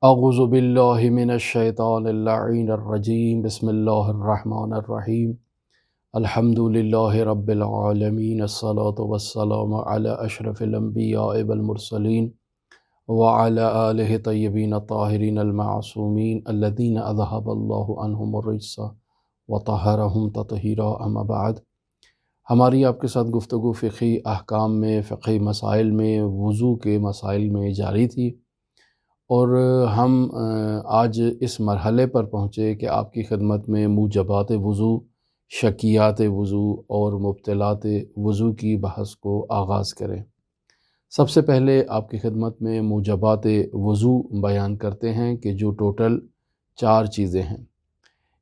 اعوذ باللہ من الشیطان اللعین الرجیم بسم اللہ الرحمن الرحیم الحمد للہ رب العالمین الصلاة والسلام علی اشرف الانبیاء والمرسلین وعلی آلہ طیبین الطاہرین المعصومین الذین اذہب اللہ عنہم الرجس وطہرہم تطہیرا اما بعد۔ ہماری آپ کے ساتھ گفتگو فقہی احکام میں، فقہی مسائل میں، وضو کے مسائل میں جاری تھی، اور ہم آج اس مرحلے پر پہنچے کہ آپ کی خدمت میں موجبات وضو، شکیات وضو اور مبطلات وضو کی بحث کو آغاز کریں۔ سب سے پہلے آپ کی خدمت میں موجبات وضو بیان کرتے ہیں کہ جو ٹوٹل 4 چیزیں ہیں،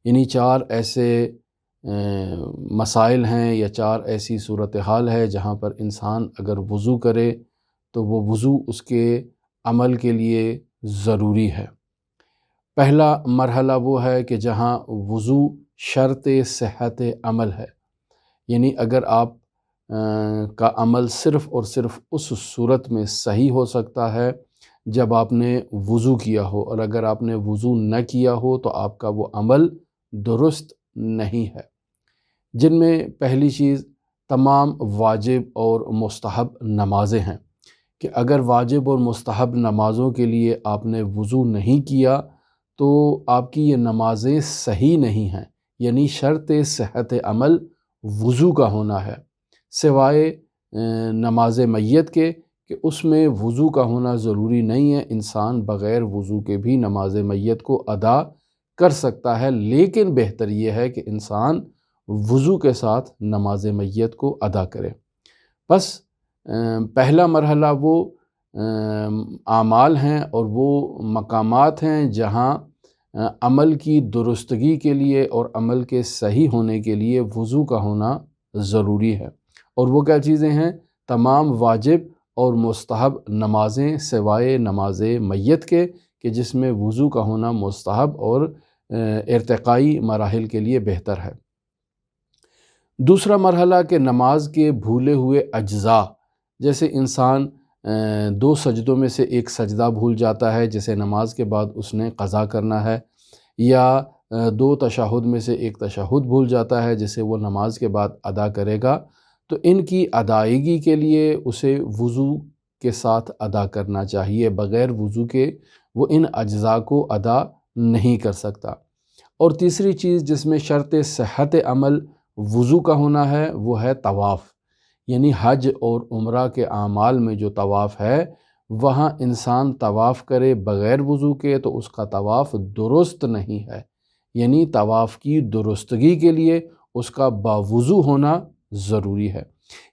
یعنی 4 ایسے مسائل ہیں یا 4 ایسی صورتحال ہے جہاں پر انسان اگر وضو کرے تو وہ وضو اس کے عمل کے لیے ضروری ہے۔ پہلا مرحلہ وہ ہے کہ جہاں وضو شرط صحت عمل ہے، یعنی اگر آپ کا عمل صرف اور صرف اس صورت میں صحیح ہو سکتا ہے جب آپ نے وضو کیا ہو، اور اگر آپ نے وضو نہ کیا ہو تو آپ کا وہ عمل درست نہیں ہے، جن میں پہلی چیز تمام واجب اور مستحب نمازیں ہیں کہ اگر واجب اور مستحب نمازوں کے لیے آپ نے وضو نہیں کیا تو آپ کی یہ نمازیں صحیح نہیں ہیں، یعنی شرط صحت عمل وضو کا ہونا ہے، سوائے نماز میت کے کہ اس میں وضو کا ہونا ضروری نہیں ہے، انسان بغیر وضو کے بھی نماز میت کو ادا کر سکتا ہے، لیکن بہتر یہ ہے کہ انسان وضو کے ساتھ نماز میت کو ادا کرے۔ بس پہلا مرحلہ وہ اعمال ہیں اور وہ مقامات ہیں جہاں عمل کی درستگی کے لیے اور عمل کے صحیح ہونے کے لیے وضو کا ہونا ضروری ہے، اور وہ کیا چیزیں ہیں؟ تمام واجب اور مستحب نمازیں سوائے نماز میت کے کہ جس میں وضو کا ہونا مستحب اور ارتقائی مراحل کے لیے بہتر ہے۔ دوسرا مرحلہ کہ نماز کے بھولے ہوئے اجزاء، جیسے انسان 2 سجدوں میں سے ایک سجدہ بھول جاتا ہے جسے نماز کے بعد اس نے قضا کرنا ہے، یا 2 تشہد میں سے ایک تشہد بھول جاتا ہے جسے وہ نماز کے بعد ادا کرے گا، تو ان کی ادائیگی کے لیے اسے وضو کے ساتھ ادا کرنا چاہیے، بغیر وضو کے وہ ان اجزاء کو ادا نہیں کر سکتا۔ اور تیسری چیز جس میں شرط صحت عمل وضو کا ہونا ہے وہ ہے طواف، یعنی حج اور عمرہ کے اعمال میں جو طواف ہے وہاں انسان طواف کرے بغیر وضو کے تو اس کا طواف درست نہیں ہے، یعنی طواف کی درستگی کے لیے اس کا باوضو ہونا ضروری ہے۔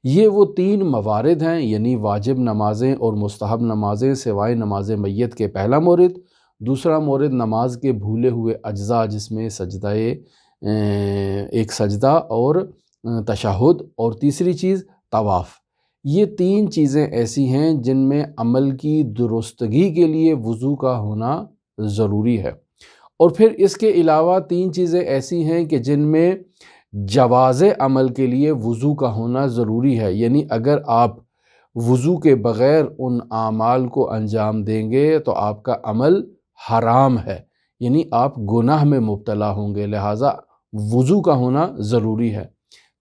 یہ وہ 3 موارد ہیں، یعنی واجب نمازیں اور مستحب نمازیں سوائے نماز میت کے پہلا مورد، دوسرا مورد نماز کے بھولے ہوئے اجزاء جس میں ایک سجدہ اور تشہد، اور تیسری چیز طواف۔ یہ 3 چیزیں ایسی ہیں جن میں عمل کی درستگی کے لیے وضو کا ہونا ضروری ہے، اور پھر اس کے علاوہ 3 چیزیں ایسی ہیں کہ جن میں جواز عمل کے لیے وضو کا ہونا ضروری ہے، یعنی اگر آپ وضو کے بغیر ان اعمال کو انجام دیں گے تو آپ کا عمل حرام ہے، یعنی آپ گناہ میں مبتلا ہوں گے، لہٰذا وضو کا ہونا ضروری ہے۔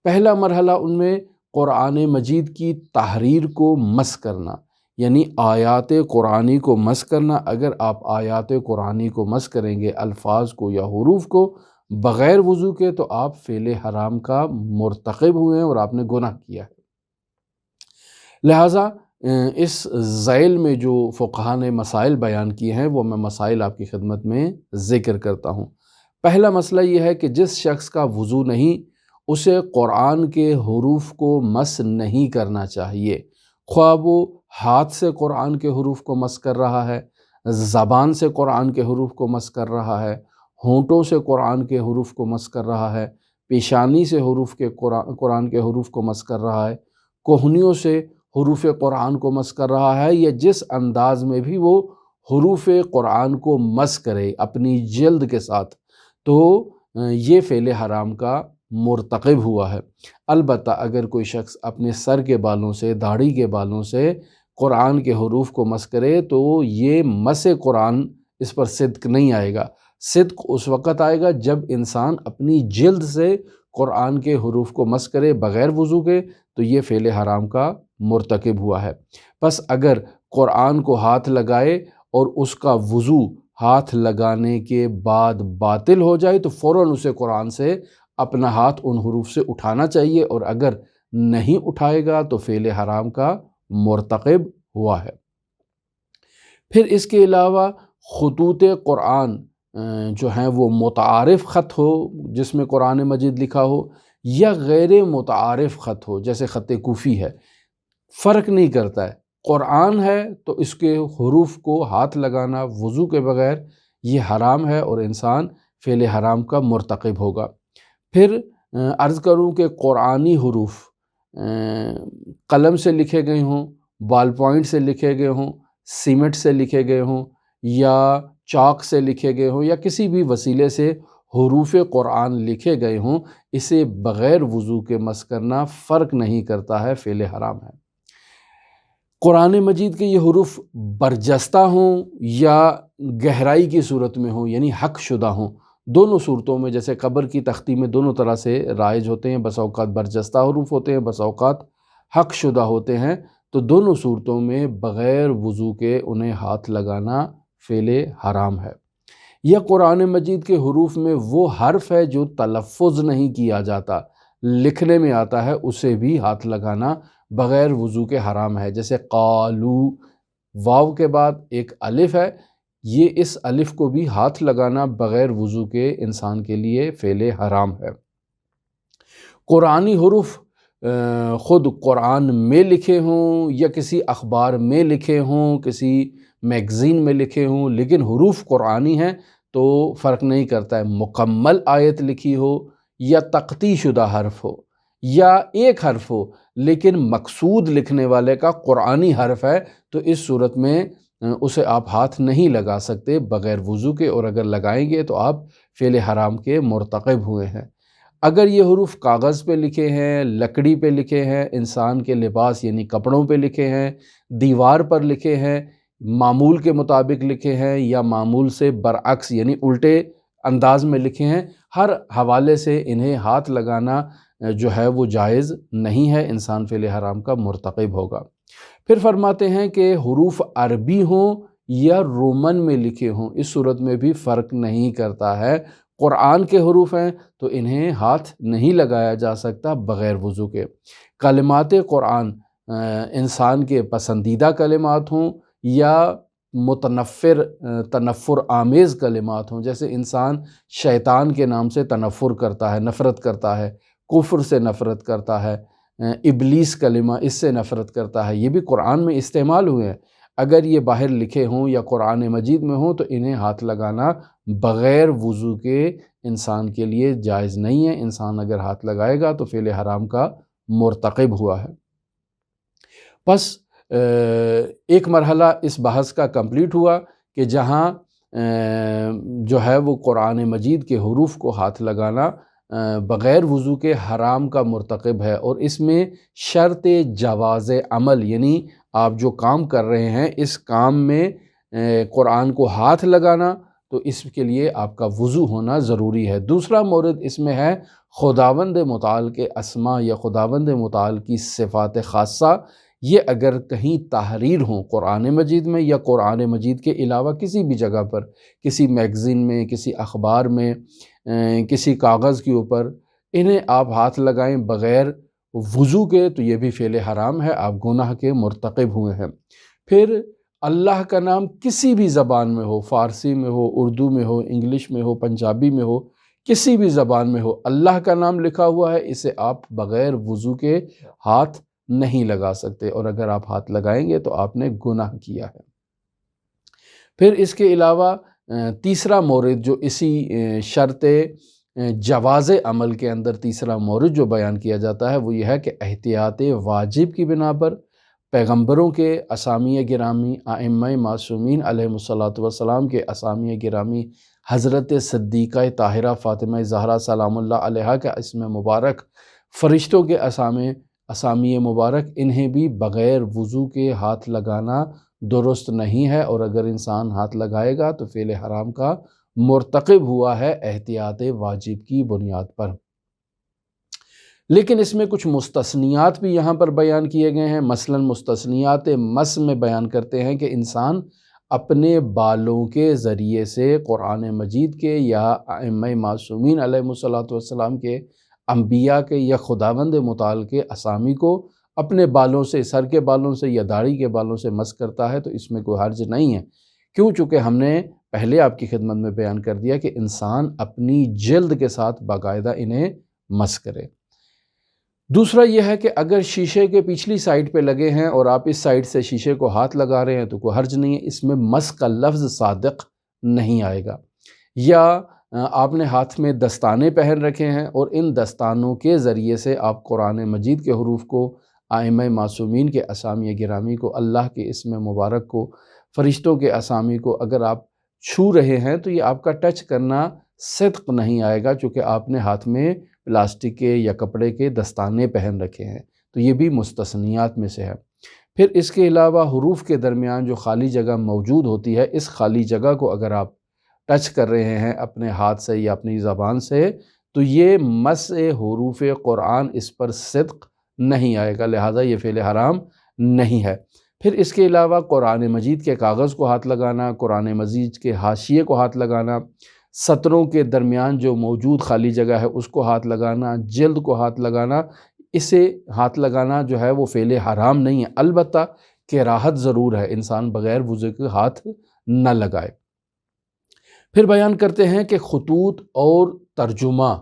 پہلا مرحلہ ان میں قرآن مجید کی تحریر کو مس کرنا، یعنی آیات قرآنی کو مس کرنا۔ اگر آپ آیات قرآنی کو مس کریں گے، الفاظ کو یا حروف کو بغیر وضو کے، تو آپ فعل حرام کا مرتکب ہوئے ہیں اور آپ نے گناہ کیا ہے۔ لہٰذا اس ذیل میں جو فقہا نے مسائل بیان کیے ہیں وہ میں مسائل آپ کی خدمت میں ذکر کرتا ہوں۔ پہلا مسئلہ یہ ہے کہ جس شخص کا وضو نہیں اسے قرآن کے حروف کو مس نہیں کرنا چاہیے، خواہ وہ ہاتھ سے قرآن کے حروف کو مس کر رہا ہے، زبان سے قرآن کے حروف کو مس کر رہا ہے، ہونٹوں سے قرآن کے حروف کو مس کر رہا ہے، پیشانی سے قرآن کے حروف کو مس کر رہا ہے، کوہنیوں سے حروف قرآن کو مس کر رہا ہے، یا جس انداز میں بھی وہ حروف قرآن کو مس کرے اپنی جلد کے ساتھ، تو یہ فعل حرام کا مرتکب ہوا ہے۔ البتہ اگر کوئی شخص اپنے سر کے بالوں سے، داڑھی کے بالوں سے قرآن کے حروف کو مس کرے تو یہ مس قرآن اس پر صدق نہیں آئے گا۔ صدق اس وقت آئے گا جب انسان اپنی جلد سے قرآن کے حروف کو مس کرے بغیر وضو کے، تو یہ فعل حرام کا مرتکب ہوا ہے۔ پس اگر قرآن کو ہاتھ لگائے اور اس کا وضو ہاتھ لگانے کے بعد باطل ہو جائے تو فوراً اسے قرآن سے اپنا ہاتھ ان حروف سے اٹھانا چاہیے، اور اگر نہیں اٹھائے گا تو فعل حرام کا مرتکب ہوا ہے۔ پھر اس کے علاوہ خطوط قرآن جو ہیں وہ متعارف خط ہو جس میں قرآن مجید لکھا ہو، یا غیر متعارف خط ہو جیسے خط کوفی ہے، فرق نہیں کرتا ہے، قرآن ہے تو اس کے حروف کو ہاتھ لگانا وضو کے بغیر یہ حرام ہے اور انسان فعل حرام کا مرتکب ہوگا۔ پھر عرض کروں کہ قرآنی حروف قلم سے لکھے گئے ہوں، بال پوائنٹ سے لکھے گئے ہوں، سیمنٹ سے لکھے گئے ہوں، یا چاک سے لکھے گئے ہوں، یا کسی بھی وسیلے سے حروف قرآن لکھے گئے ہوں، اسے بغیر وضو کے مس کرنا فرق نہیں کرتا ہے، فعل حرام ہے۔ قرآن مجید کے یہ حروف برجستہ ہوں یا گہرائی کی صورت میں ہوں، یعنی حق شدہ ہوں، دونوں صورتوں میں، جیسے قبر کی تختی میں دونوں طرح سے رائج ہوتے ہیں، بس اوقات برجستہ حروف ہوتے ہیں، بس اوقات حق شدہ ہوتے ہیں، تو دونوں صورتوں میں بغیر وضو کے انہیں ہاتھ لگانا فعل حرام ہے۔ یہ قرآن مجید کے حروف میں وہ حرف ہے جو تلفظ نہیں کیا جاتا، لکھنے میں آتا ہے، اسے بھی ہاتھ لگانا بغیر وضو کے حرام ہے، جیسے قالو، واو کے بعد ایک الف ہے، یہ اس الف کو بھی ہاتھ لگانا بغیر وضو کے انسان کے لیے فعل حرام ہے۔ قرآنی حروف خود قرآن میں لکھے ہوں یا کسی اخبار میں لکھے ہوں، کسی میگزین میں لکھے ہوں، لیکن حروف قرآنی ہیں تو فرق نہیں کرتا ہے، مکمل آیت لکھی ہو یا تقطیع شدہ حرف ہو یا ایک حرف ہو لیکن مقصود لکھنے والے کا قرآنی حرف ہے، تو اس صورت میں اسے آپ ہاتھ نہیں لگا سکتے بغیر وضو کے، اور اگر لگائیں گے تو آپ فعل حرام کے مرتکب ہوئے ہیں۔ اگر یہ حروف کاغذ پہ لکھے ہیں، لکڑی پہ لکھے ہیں، انسان کے لباس یعنی کپڑوں پہ لکھے ہیں، دیوار پر لکھے ہیں، معمول کے مطابق لکھے ہیں، یا معمول سے برعکس یعنی الٹے انداز میں لکھے ہیں، ہر حوالے سے انہیں ہاتھ لگانا جو ہے وہ جائز نہیں ہے، انسان فعل حرام کا مرتکب ہوگا۔ پھر فرماتے ہیں کہ حروف عربی ہوں یا رومن میں لکھے ہوں، اس صورت میں بھی فرق نہیں کرتا ہے، قرآن کے حروف ہیں تو انہیں ہاتھ نہیں لگایا جا سکتا بغیر وضو کے۔ کلمات قرآن انسان کے پسندیدہ کلمات ہوں یا تنفر آمیز کلمات ہوں، جیسے انسان شیطان کے نام سے تنفر کرتا ہے، نفرت کرتا ہے، کفر سے نفرت کرتا ہے، ابلیس کلمہ اس سے نفرت کرتا ہے، یہ بھی قرآن میں استعمال ہوئے ہیں۔ اگر یہ باہر لکھے ہوں یا قرآن مجید میں ہوں تو انہیں ہاتھ لگانا بغیر وضو کے انسان کے لیے جائز نہیں ہے، انسان اگر ہاتھ لگائے گا تو فعل حرام کا مرتکب ہوا ہے۔ پس ایک مرحلہ اس بحث کا کمپلیٹ ہوا کہ جہاں جو ہے وہ قرآن مجید کے حروف کو ہاتھ لگانا بغیر وضو کے حرام کا مرتکب ہے، اور اس میں شرط جواز عمل، یعنی آپ جو کام کر رہے ہیں اس کام میں قرآن کو ہاتھ لگانا، تو اس کے لیے آپ کا وضو ہونا ضروری ہے۔ دوسرا مورد اس میں ہے خداوند متعال کے اسماء یا خداوند متعال کی صفات خاصہ، یہ اگر کہیں تحریر ہوں قرآن مجید میں یا قرآن مجید کے علاوہ کسی بھی جگہ پر، کسی میگزین میں، کسی اخبار میں، کسی کاغذ کے اوپر، انہیں آپ ہاتھ لگائیں بغیر وضو کے تو یہ بھی فعل حرام ہے، آپ گناہ کے مرتکب ہوئے ہیں۔ پھر اللہ کا نام کسی بھی زبان میں ہو، فارسی میں ہو، اردو میں ہو، انگلش میں ہو، پنجابی میں ہو، کسی بھی زبان میں ہو، اللہ کا نام لکھا ہوا ہے، اسے آپ بغیر وضو کے ہاتھ نہیں لگا سکتے، اور اگر آپ ہاتھ لگائیں گے تو آپ نے گناہ کیا ہے۔ پھر اس کے علاوہ تیسرا مورد جو اسی شرط جواز عمل کے اندر تیسرا مورد جو بیان کیا جاتا ہے وہ یہ ہے کہ احتیاط واجب کی بنا پر پیغمبروں کے اسامی گرامی، ائمہ معصومین علیہم الصلاۃ والسلام کے اسامی گرامی، حضرت صدیقہ طاہرہ فاطمہ زہرا سلام اللہ علیہا کا اسم مبارک، فرشتوں کے اسامی مبارک، انہیں بھی بغیر وضو کے ہاتھ لگانا درست نہیں ہے، اور اگر انسان ہاتھ لگائے گا تو فعل حرام کا مرتکب ہوا ہے احتیاط واجب کی بنیاد پر۔ لیکن اس میں کچھ مستثنیات بھی یہاں پر بیان کیے گئے ہیں۔ مثلاً مستثنیات مس میں بیان کرتے ہیں کہ انسان اپنے بالوں کے ذریعے سے قرآن مجید کے یا ائمہ معصومین علیہ الصلوۃ والسلام کے، انبیاء کے یا خداوند متعال کے اسامی کو اپنے بالوں سے، سر کے بالوں سے یا داڑھی کے بالوں سے مس کرتا ہے، تو اس میں کوئی حرج نہیں ہے، کیوں؟ چونکہ ہم نے پہلے آپ کی خدمت میں بیان کر دیا کہ انسان اپنی جلد کے ساتھ باقاعدہ انہیں مس کرے۔ دوسرا یہ ہے کہ اگر شیشے کے پچھلی سائڈ پہ لگے ہیں اور آپ اس سائڈ سے شیشے کو ہاتھ لگا رہے ہیں تو کوئی حرج نہیں ہے، اس میں مس کا لفظ صادق نہیں آئے گا۔ یا آپ نے ہاتھ میں دستانے پہن رکھے ہیں اور ان دستانوں کے ذریعے سے آپ قرآن مجید کے حروف کو، ائمہ معصومین کے اسامی گرامی کو، اللہ کے اسم مبارک کو، فرشتوں کے اسامی کو اگر آپ چھو رہے ہیں تو یہ آپ کا ٹچ کرنا صدق نہیں آئے گا، چونکہ آپ نے ہاتھ میں پلاسٹک کے یا کپڑے کے دستانے پہن رکھے ہیں، تو یہ بھی مستثنیات میں سے ہے۔ پھر اس کے علاوہ حروف کے درمیان جو خالی جگہ موجود ہوتی ہے، اس خالی جگہ کو اگر آپ ٹچ کر رہے ہیں اپنے ہاتھ سے یا اپنی زبان سے، تو یہ مس حروف قرآن اس پر صدق نہیں آئے گا، لہٰذا یہ فعل حرام نہیں ہے۔ پھر اس کے علاوہ قرآن مجید کے کاغذ کو ہاتھ لگانا، قرآن مجید کے حاشیے کو ہاتھ لگانا، سطروں کے درمیان جو موجود خالی جگہ ہے اس کو ہاتھ لگانا، جلد کو ہاتھ لگانا، اسے ہاتھ لگانا جو ہے وہ فعل حرام نہیں ہے، البتہ کراہت ضرور ہے، انسان بغیر وضو کے ہاتھ نہ لگائے۔ پھر بیان کرتے ہیں کہ خطوط اور ترجمہ،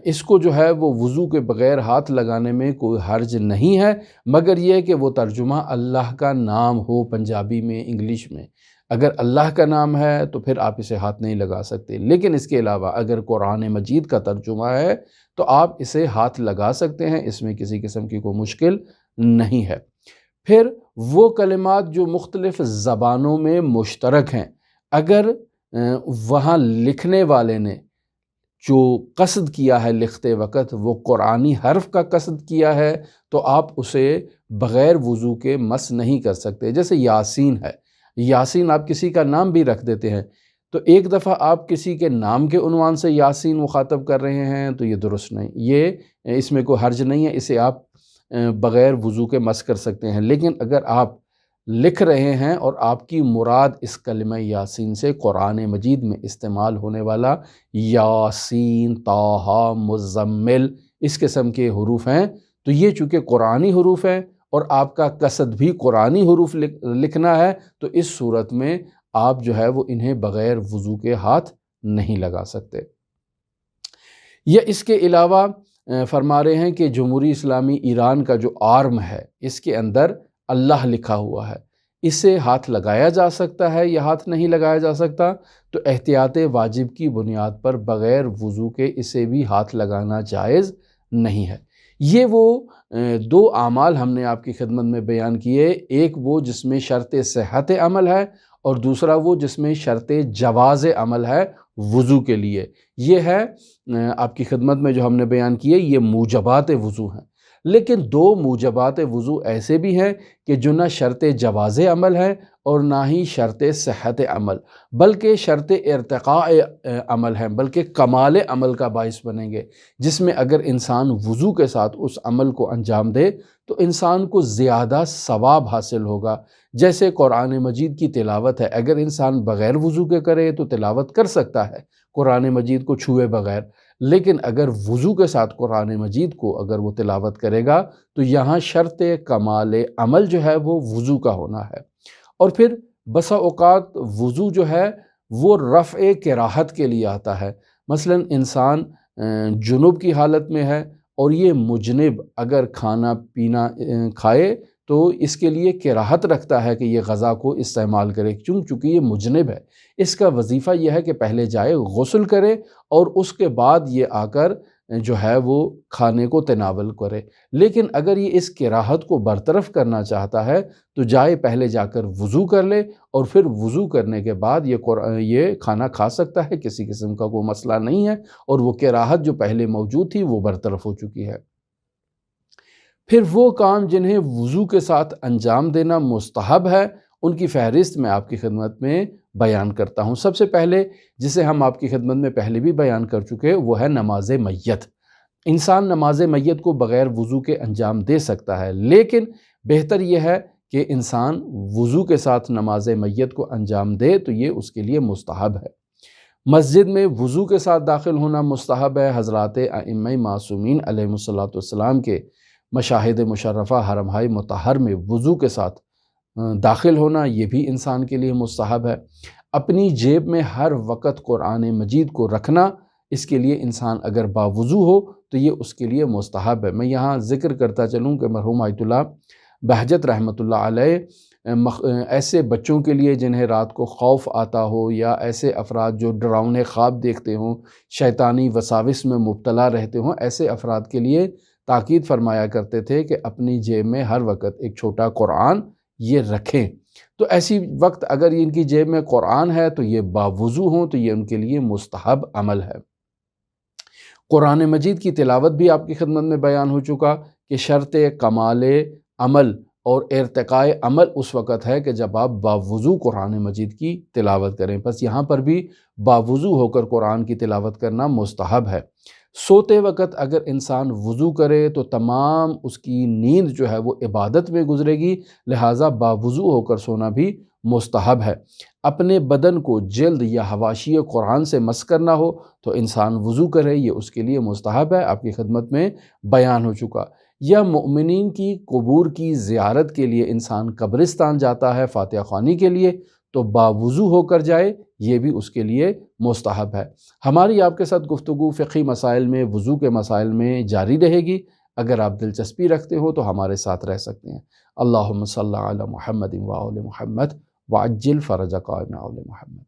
اس کو جو ہے وہ وضو کے بغیر ہاتھ لگانے میں کوئی حرج نہیں ہے، مگر یہ کہ وہ ترجمہ اللہ کا نام ہو، پنجابی میں، انگلش میں۔ اگر اللہ کا نام ہے تو پھر آپ اسے ہاتھ نہیں لگا سکتے، لیکن اس کے علاوہ اگر قرآن مجید کا ترجمہ ہے تو آپ اسے ہاتھ لگا سکتے ہیں، اس میں کسی قسم کی کوئی مشکل نہیں ہے۔ پھر وہ کلمات جو مختلف زبانوں میں مشترک ہیں، اگر وہاں لکھنے والے نے جو قصد کیا ہے لکھتے وقت وہ قرآنی حرف کا قصد کیا ہے تو آپ اسے بغیر وضو کے مس نہیں کر سکتے۔ جیسے یاسین ہے، یاسین آپ کسی کا نام بھی رکھ دیتے ہیں، تو ایک دفعہ آپ کسی کے نام کے عنوان سے یاسین مخاطب کر رہے ہیں تو یہ درست نہیں، یہ اس میں کوئی حرج نہیں ہے، اسے آپ بغیر وضو کے مس کر سکتے ہیں۔ لیکن اگر آپ لکھ رہے ہیں اور آپ کی مراد اس کلمہ یاسین سے قرآن مجید میں استعمال ہونے والا یاسین، طٰہٰ، مزمل، اس قسم کے حروف ہیں، تو یہ چونکہ قرآنی حروف ہیں اور آپ کا قصد بھی قرآنی حروف لکھنا ہے، تو اس صورت میں آپ جو ہے وہ انہیں بغیر وضو کے ہاتھ نہیں لگا سکتے۔ یا اس کے علاوہ فرما رہے ہیں کہ جمہوری اسلامی ایران کا جو آرم ہے اس کے اندر اللہ لکھا ہوا ہے، اسے ہاتھ لگایا جا سکتا ہے یا ہاتھ نہیں لگایا جا سکتا، تو احتیاط واجب کی بنیاد پر بغیر وضو کے اسے بھی ہاتھ لگانا جائز نہیں ہے۔ یہ وہ دو اعمال ہم نے آپ کی خدمت میں بیان کیے، ایک وہ جس میں شرط صحت عمل ہے اور دوسرا وہ جس میں شرط جواز عمل ہے وضو کے لیے۔ یہ ہے آپ کی خدمت میں جو ہم نے بیان کیے، یہ موجبات وضو ہیں۔ لیکن دو موجبات وضو ایسے بھی ہیں کہ جو نہ شرط جواز عمل ہے اور نہ ہی شرط صحت عمل، بلکہ شرط ارتقاء عمل ہیں، بلکہ کمال عمل کا باعث بنیں گے، جس میں اگر انسان وضو کے ساتھ اس عمل کو انجام دے تو انسان کو زیادہ ثواب حاصل ہوگا۔ جیسے قرآن مجید کی تلاوت ہے، اگر انسان بغیر وضو کے کرے تو تلاوت کر سکتا ہے قرآن مجید کو چھوئے بغیر، لیکن اگر وضو کے ساتھ قرآن مجید کو اگر وہ تلاوت کرے گا تو یہاں شرط کمال عمل جو ہے وہ وضو کا ہونا ہے۔ اور پھر بسا اوقات وضو جو ہے وہ رفع کراہت کے لیے آتا ہے، مثلا انسان جنوب کی حالت میں ہے اور یہ مجنب اگر کھانا پینا کھائے تو اس کے لیے کراہت رکھتا ہے کہ یہ غذا کو استعمال کرے، چونکہ یہ مجنب ہے۔ اس کا وظیفہ یہ ہے کہ پہلے جائے غسل کرے اور اس کے بعد یہ آ کر جو ہے وہ کھانے کو تناول کرے۔ لیکن اگر یہ اس کراہت کو برطرف کرنا چاہتا ہے تو جائے پہلے جا کر وضو کر لے اور پھر وضو کرنے کے بعد یہ کھانا کھا سکتا ہے، کسی قسم کا کوئی مسئلہ نہیں ہے، اور وہ کراہت جو پہلے موجود تھی وہ برطرف ہو چکی ہے۔ پھر وہ کام جنہیں وضو کے ساتھ انجام دینا مستحب ہے ان کی فہرست میں آپ کی خدمت میں بیان کرتا ہوں۔ سب سے پہلے جسے ہم آپ کی خدمت میں پہلے بھی بیان کر چکے وہ ہے نماز میت۔ انسان نماز میت کو بغیر وضو کے انجام دے سکتا ہے، لیکن بہتر یہ ہے کہ انسان وضو کے ساتھ نماز میت کو انجام دے تو یہ اس کے لیے مستحب ہے۔ مسجد میں وضو کے ساتھ داخل ہونا مستحب ہے۔ حضرات ائمہ معصومین علیہم الصلوۃ والسلام کے مشاہد مشرفہ حرمہائے مطہر میں وضو کے ساتھ داخل ہونا یہ بھی انسان کے لیے مستحب ہے۔ اپنی جیب میں ہر وقت قرآن مجید کو رکھنا، اس کے لیے انسان اگر باوضو ہو تو یہ اس کے لیے مستحب ہے۔ میں یہاں ذکر کرتا چلوں کہ مرحوم آیت اللہ بہجت رحمۃ اللہ علیہ ایسے بچوں کے لیے جنہیں رات کو خوف آتا ہو، یا ایسے افراد جو ڈراؤنے خواب دیکھتے ہوں، شیطانی وساوس میں مبتلا رہتے ہوں، ایسے افراد کے لیے تاکید فرمایا کرتے تھے کہ اپنی جیب میں ہر وقت ایک چھوٹا قرآن یہ رکھیں۔ تو ایسی وقت اگر ان کی جیب میں قرآن ہے تو یہ باوضو ہوں تو یہ ان کے لیے مستحب عمل ہے۔ قرآن مجید کی تلاوت بھی آپ کی خدمت میں بیان ہو چکا کہ شرط کمال عمل اور ارتقاء عمل اس وقت ہے کہ جب آپ باوضو قرآن مجید کی تلاوت کریں۔ بس یہاں پر بھی باوضو ہو کر قرآن کی تلاوت کرنا مستحب ہے۔ سوتے وقت اگر انسان وضو کرے تو تمام اس کی نیند جو ہے وہ عبادت میں گزرے گی، لہٰذا باوضو ہو کر سونا بھی مستحب ہے۔ اپنے بدن کو جلد یا حواشی قرآن سے مس کرنا ہو تو انسان وضو کرے، یہ اس کے لیے مستحب ہے، آپ کی خدمت میں بیان ہو چکا۔ یا مؤمنین کی قبور کی زیارت کے لیے انسان قبرستان جاتا ہے فاتحہ خوانی کے لیے تو باوضو ہو کر جائے، یہ بھی اس کے لیے مستحب ہے۔ ہماری آپ کے ساتھ گفتگو فقہی مسائل میں، وضو کے مسائل میں جاری رہے گی۔ اگر آپ دلچسپی رکھتے ہو تو ہمارے ساتھ رہ سکتے ہیں۔ اللہم صلی علی محمد و آل محمد وعجل فرج قائم آل محمد۔